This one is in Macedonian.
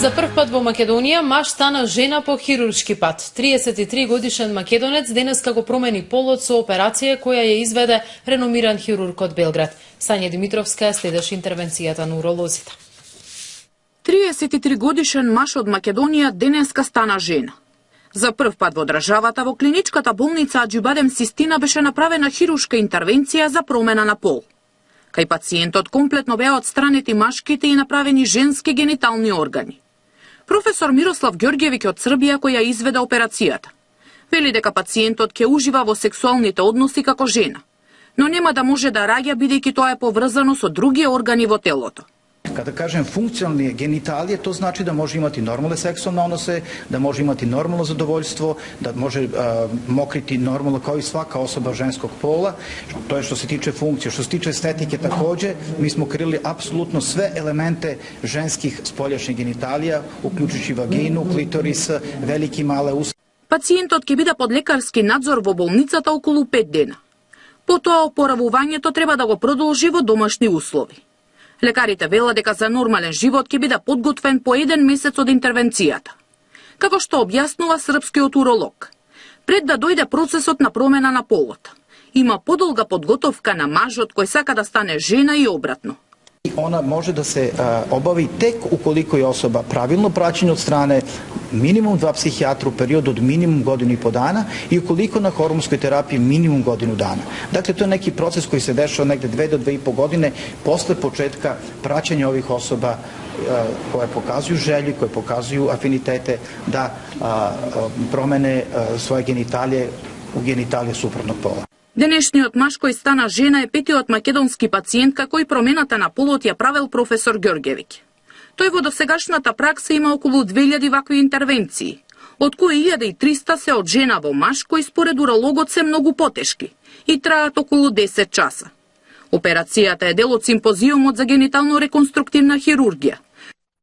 За прв пат во Македонија маж стана жена по хируршки пат. 33 годишен македонец денеска го промени полот со операција која ја изведе реномиран хирург од Белград. Сања Димитровска следеше интервенцијата на уролозите. 33 годишен маж од Македонија денеска стана жена. За прв пат во државата во клиничката болница Аџибадем Систина беше направена хируршка интервенција за промена на пол. Кај пациентот комплетно беа отстранети машките и направени женски генитални органи. Професор Мирослав Ѓорѓевиќ од Србија кој ја изведе операцијата. Вели дека пациентот ќе ужива во сексуалните односи како жена, но нема да може да раѓа бидејќи тоа е поврзано со други органи во телото. Kada kažem funkcionalne genitalije, to znači da može imati normalne seksualne odnose, da može imati normalno zadovoljstvo, da može mokriti normalno kao i svaka osoba ženskog pola. To je što se tiče funkcije. Što se tiče estetike takođe, mi smo krili apsolutno sve elemente ženskih spoljašnjih genitalija, uključujući vaginu, klitoris, veliki i male usta. Пациентот ќе биде под лекарски надзор во болницата околу 5 дена. Потоа опоравувањето треба да го продолжи во домашни услови. Лекарите велат дека за нормален живот ќе биде подготвен по 1 месец од интервенцијата. Како што објаснува српскиот уролог, пред да дојде процесот на промена на полот, има подолга подготовка на мажот кој сака да стане жена и обратно. Ona može da se obavi tek ukoliko je osoba pravilno praćena od strane minimum 2 psihijatra u periodu od minimum godinu i po dana i ukoliko na hormonskoj terapiji minimum godinu dana. Dakle, to je neki proces koji se dešava negde 2 do 2,5 godine posle početka praćenja ovih osoba koje pokazuju želju, koje pokazuju afinitete da promene svoje genitalije u genitalije suprotnog pola. Денешниот маж кој стана жена е петиот македонски пациент кој промената на полот ја правел професор Ѓорѓевиќ. Тој во досегашната пракса има околу 2000 вакви интервенции, од кои 1300 се од жена во маж кои според урологот се многу потешки и траат околу 10 часа. Операцијата е дел од симпозиумот за генитално-реконструктивна хирургија,